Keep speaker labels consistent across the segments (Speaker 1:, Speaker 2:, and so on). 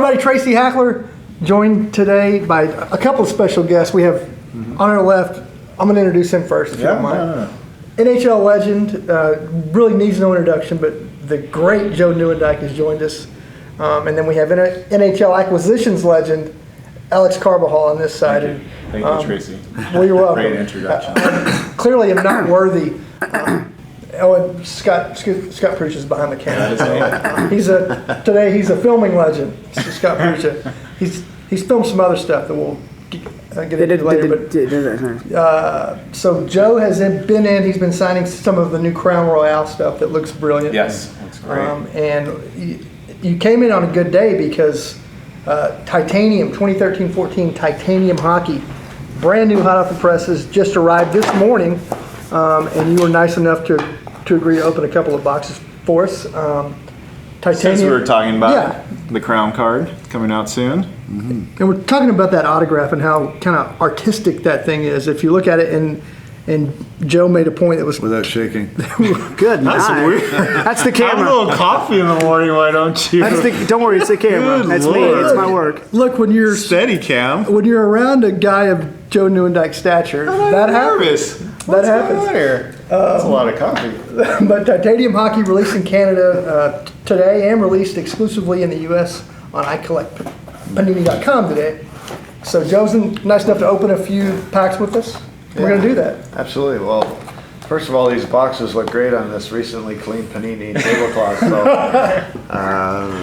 Speaker 1: everybody, Tracy Hackler, joined today by a couple of special guests. We have on our left, I'm going to introduce him first, if you don't mind. NHL legend, really needs no introduction, but the great Joe Nieuwendyk has joined us. And then we have NHL acquisitions legend, Alex Carbajal on this side.
Speaker 2: Thank you, Tracy.
Speaker 1: Well, you're welcome.
Speaker 2: Great introduction.
Speaker 1: Clearly, I'm not worthy. And Scott Prucha is behind the camera. Today he's a filming legend. Scott Prucha. He's filmed some other stuff that we'll get into later. So Joe has been in. He's been signing some of the new Crown Royale stuff that looks brilliant.
Speaker 2: Yes, that's great.
Speaker 1: And you came in on a good day because Titanium 2013-14 Titanium hockey, brand new, hot off the presses, just arrived this morning. And you were nice enough to agree to open a couple of boxes for us. Titanium.
Speaker 2: Since we were talking about the Crown card coming out soon.
Speaker 1: And we're talking about that autograph and how kind of artistic that thing is. If you look at it, and Joe made a point that was...
Speaker 3: Without shaking.
Speaker 1: Good night.
Speaker 2: That's weird.
Speaker 1: That's the camera.
Speaker 2: Have a little coffee in the morning, why don't you?
Speaker 1: Don't worry, it's the camera.
Speaker 2: Good
Speaker 1: That's
Speaker 2: Lord.
Speaker 1: me. It's my work. Look, when you're...
Speaker 2: Steady, Cam.
Speaker 1: When you're around a guy of Joe Nieuwendyk's stature, that happens. That happens.
Speaker 2: Here? That's a lot of coffee.
Speaker 1: But Titanium Hockey released in Canada today and released exclusively in the U.S. on iCollectPanini.com today. So Joe's nice enough to open a few packs with us. We're going to do that.
Speaker 3: Absolutely. Well, first of all, these boxes look great on this recently cleaned Panini tablecloth. So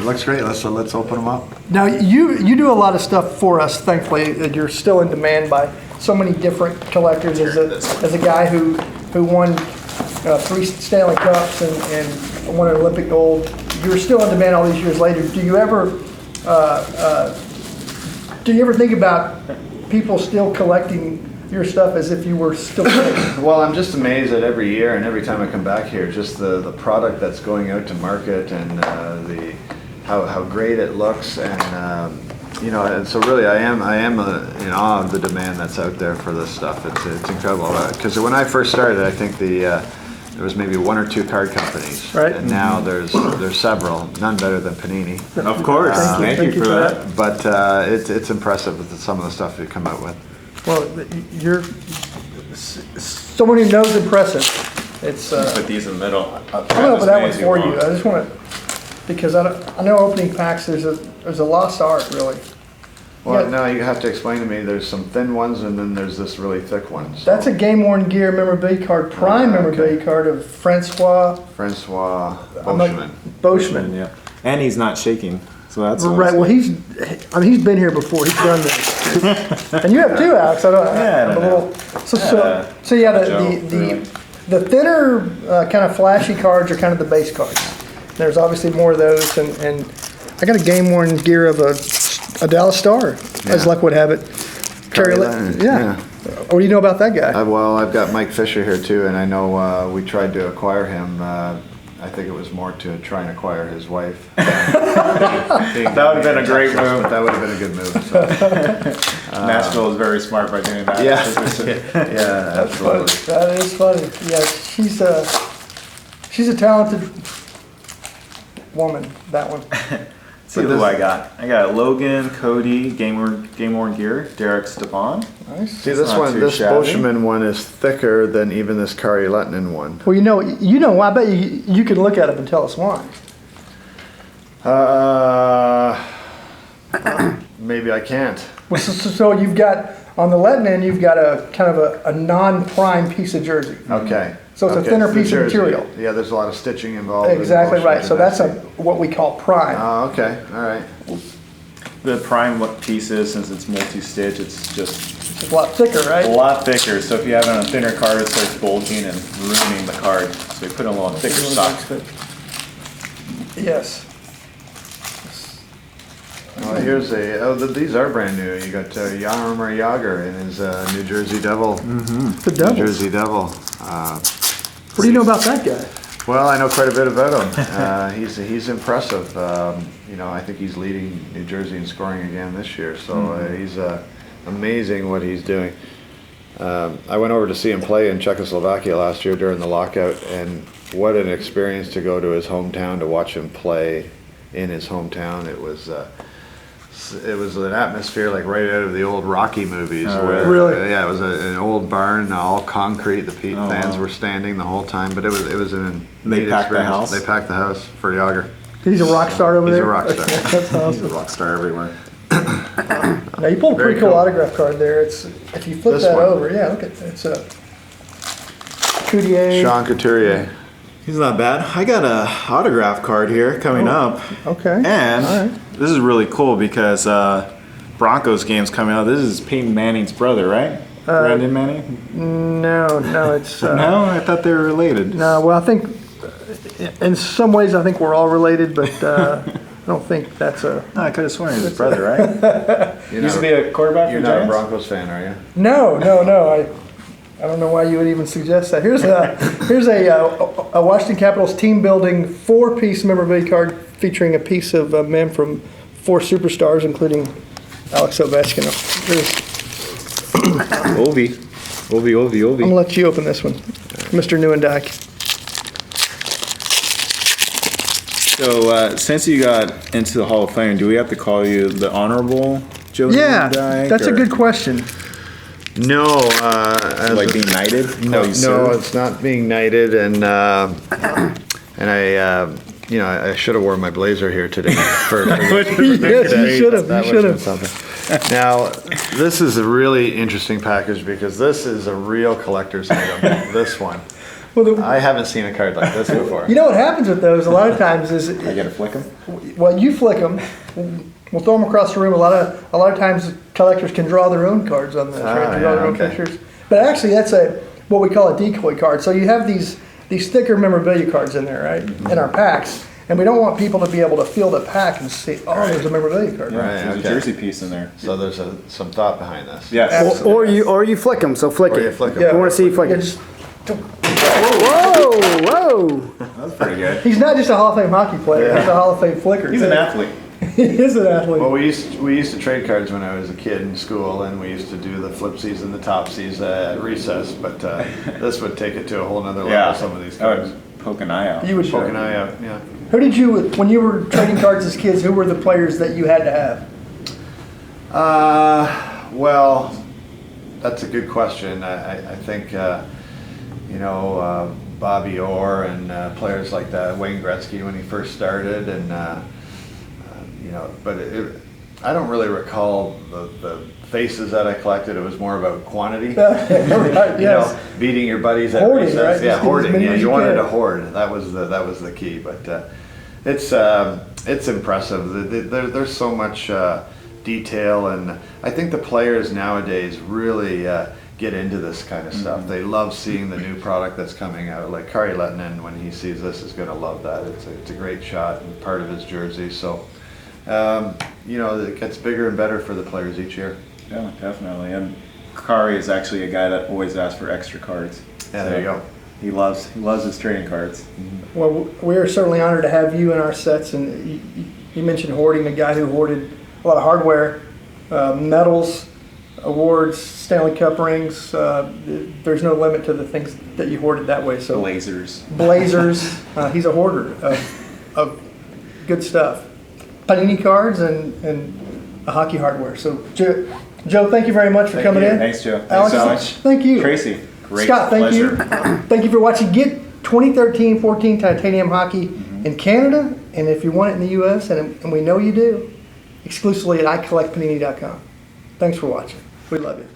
Speaker 3: looks great. Let's open them up.
Speaker 1: Now you do a lot of stuff for us. Thankfully, you're still in demand by so many different collectors. As a guy who won 3 Stanley Cups and won an Olympic gold, you're still in demand all these years later. Do you ever think about people still collecting your stuff as if you were still playing?
Speaker 3: Well, I'm just amazed that every year and every time I come back here, just the product that's going out to market and how great it looks, and and so really I am in awe of the demand that's out there for this stuff. It's incredible because when I first started, I think there was maybe 1 or 2 card companies,
Speaker 1: right?
Speaker 3: And now there's several, none better than Panini.
Speaker 2: Of course, thank you for that.
Speaker 3: But it's impressive with some of the stuff you come out with.
Speaker 1: Well, you're someone who knows impressive. It's
Speaker 2: put these in the middle.
Speaker 1: I'm gonna open that one for you. I just want to, because I know opening packs there's a lost art really.
Speaker 3: Well, now you have to explain to me. There's some thin ones, and then there's this really thick one. So.
Speaker 1: That's a Game Worn Gear memorabilia card, prime memorabilia card of Francois Boschman.
Speaker 2: Yeah, and he's not shaking, so that's
Speaker 1: right. Well, he's been here before. He's done this, and you have 2, Alex. The thinner kind of flashy cards are kind of the base cards. There's obviously more of those, and I got a Game Worn Gear of a Dallas Star, as luck would have it. Yeah. What do you know about that guy?
Speaker 3: Well, I've got Mike Fisher here too, and I know we tried to acquire him. I think it was more to try and acquire his wife.
Speaker 2: That would have been a great move.
Speaker 3: But that would have been a good move. So.
Speaker 2: Nashville is very smart by doing that.
Speaker 3: Yeah, absolutely.
Speaker 1: That is funny. Yeah, she's a talented woman. That one.
Speaker 2: See who I got. I got Logan, Cody, Game Worn Gear, Derek Stepan.
Speaker 1: Nice.
Speaker 3: See, this Boschman one is thicker than even this Kari Lehtinen one.
Speaker 1: Well, you know. I bet you can look at it and tell us why.
Speaker 3: Maybe I can't.
Speaker 1: Well, so you've got on the Lehtinen, you've got a kind of a non-prime piece of jersey.
Speaker 3: Okay.
Speaker 1: So it's a thinner piece of material.
Speaker 3: Yeah, there's a lot of stitching involved.
Speaker 1: Exactly right. So that's what we call prime.
Speaker 3: Oh, okay. All right.
Speaker 2: The prime pieces, since it's multi-stitch, it's just
Speaker 1: a lot thicker, right?
Speaker 2: A lot thicker. So if you have it on a thinner card, it starts bulging and ruining the card. So you put in a little thicker stock.
Speaker 1: Yes.
Speaker 3: Well, here's these are brand new. You got Jaromir Jagr and his New Jersey Devil.
Speaker 1: Mm-hmm. The Devils.
Speaker 3: New Jersey Devil.
Speaker 1: What do you know about that guy?
Speaker 3: Well, I know quite a bit about him. He's impressive. I think he's leading New Jersey in scoring again this year. So he's amazing what he's doing. I went over to see him play in Czechoslovakia last year during the lockout, and what an experience to go to his hometown to watch him play in his hometown. It was it was an atmosphere like right out of the old Rocky movies.
Speaker 2: Oh,
Speaker 3: where,
Speaker 1: really?
Speaker 3: Yeah, it was an old barn, all concrete. The fans
Speaker 2: wow.
Speaker 3: were standing the whole time, but it was an
Speaker 2: They
Speaker 3: neat
Speaker 2: packed the
Speaker 3: experience.
Speaker 2: house?
Speaker 3: They packed the house for Jagr.
Speaker 1: He's a rock star over
Speaker 3: He's a
Speaker 1: there.
Speaker 3: rock star.
Speaker 1: That's
Speaker 2: He's a
Speaker 1: awesome.
Speaker 2: rock star everywhere.
Speaker 1: Now you pulled a
Speaker 3: Very
Speaker 1: pretty cool
Speaker 3: cool.
Speaker 1: autograph card there. It's if you flip
Speaker 3: This
Speaker 1: that
Speaker 3: one.
Speaker 1: over, yeah, look at it's a Couturier.
Speaker 3: Sean Couturier.
Speaker 2: He's not bad. I got a autograph card here coming up.
Speaker 1: Okay.
Speaker 2: And
Speaker 1: All right.
Speaker 2: this is really cool because Broncos game's coming out. This is Peyton Manning's brother, right? Brandon Manning?
Speaker 1: No, it's
Speaker 2: No, I thought they were related.
Speaker 1: no. Well, I think in some ways I think we're all related, but I don't think that's a.
Speaker 2: No, I could have sworn he was his brother, right?
Speaker 3: You're
Speaker 2: Used to
Speaker 3: not,
Speaker 2: be a quarterback for
Speaker 3: you're
Speaker 2: the
Speaker 3: not a
Speaker 2: Giants?
Speaker 3: Broncos fan, are you?
Speaker 1: No. I don't know why you would even suggest that. Here's a Washington Capitals team building 4-piece memorabilia card featuring a piece of men from 4 superstars, including Alex Ovechkin.
Speaker 2: Ovi.
Speaker 1: I'm gonna let you open this one, Mr. Nieuwendyk.
Speaker 2: So since you got into the Hall of Fame, do we have to call you the Honorable Joe
Speaker 1: Yeah,
Speaker 2: Nieuwendyk,
Speaker 1: that's a
Speaker 2: or
Speaker 1: good question.
Speaker 3: No,
Speaker 2: like being knighted?
Speaker 3: No,
Speaker 2: Call you sir?
Speaker 3: it's not being knighted, and I should have worn my blazer here today.
Speaker 1: Yes, you should have.
Speaker 3: That
Speaker 1: You
Speaker 3: would've
Speaker 1: should
Speaker 3: been
Speaker 1: have.
Speaker 3: something. Now, this is a really interesting package because this is a real collector's item. This one,
Speaker 1: Well,
Speaker 3: I haven't seen a card like this before.
Speaker 1: you know what happens with those? A lot of times is
Speaker 2: I gotta flick him?
Speaker 1: well, you flick them. We'll throw them across the room. A lot of times collectors can draw their own cards on this, right? Draw their own
Speaker 3: okay.
Speaker 1: pictures. But actually, that's what we call a decoy card. So you have these thicker memorabilia cards in there, right? In our packs, and we don't want people to be able to feel the pack and see, oh, there's a memorabilia card.
Speaker 2: Yeah,
Speaker 3: Right,
Speaker 2: there's
Speaker 3: okay.
Speaker 2: a jersey piece in there.
Speaker 3: So there's some thought behind this.
Speaker 2: Yes.
Speaker 4: Or you flick them, so flick
Speaker 3: Or
Speaker 4: it.
Speaker 3: you flick 'em.
Speaker 4: You want to see you flick
Speaker 1: Yeah,
Speaker 4: it.
Speaker 1: just,
Speaker 4: Whoa!
Speaker 2: That's pretty good.
Speaker 1: he's not just a Hall of Fame hockey player. He's a Hall of Fame flicker.
Speaker 2: He's an athlete.
Speaker 1: He is an athlete.
Speaker 3: Well, we used to trade cards when I was a kid in school, and we used to do the flipsies and the topsies at recess. But this would take it to a whole nother level.
Speaker 2: Yeah.
Speaker 3: Some of these
Speaker 2: I
Speaker 3: cards.
Speaker 2: would poke an eye out.
Speaker 1: You would
Speaker 3: Poke an eye out. Yeah.
Speaker 1: Who did you, when you were trading cards as kids, who were the players that you had to have?
Speaker 3: Well, that's a good question. I think Bobby Orr and players like that, Wayne Gretzky when he first started, and but I don't really recall the faces that I collected. It was more about quantity.
Speaker 1: Right, yes.
Speaker 3: Beating your buddies at
Speaker 1: Hoarding,
Speaker 3: recess.
Speaker 1: right?
Speaker 3: Yeah,
Speaker 1: Just get as
Speaker 3: hoarding.
Speaker 1: many
Speaker 3: Yeah,
Speaker 1: as
Speaker 3: you
Speaker 1: you
Speaker 3: wanted
Speaker 1: can.
Speaker 3: to hoard. That was the key. But it's impressive. There's so much detail, and I think the players nowadays really get into this kind of stuff. They love seeing the new product that's coming out. Like Kari Lettinen, when he sees this, is going to love that. It's a great shot and part of his jersey. So, it gets bigger and better for the players each year.
Speaker 2: Yeah, definitely. And Kari is actually a guy that always asks for extra cards.
Speaker 3: Yeah, there you go.
Speaker 2: He loves his trading cards.
Speaker 1: Well, we are certainly honored to have you in our sets. And you mentioned hoarding, a guy who hoarded a lot of hardware, medals, awards, Stanley Cup rings. There's no limit to the things that you hoarded that way. So
Speaker 2: Blazers.
Speaker 1: Blazers. He's a hoarder of good stuff. Panini cards and hockey hardware. So, Joe, thank you very much for coming in.
Speaker 2: Thanks, Joe.
Speaker 1: Alex,
Speaker 2: Thanks,
Speaker 1: thank you.
Speaker 2: Tracy, great
Speaker 1: Scott, thank
Speaker 2: pleasure.
Speaker 1: you. Thank you for watching. Get 2013-14 Titanium Hockey in Canada, and if you want it in the U.S., and we know you do, exclusively at icollectpanini.com. Thanks for watching. We love you.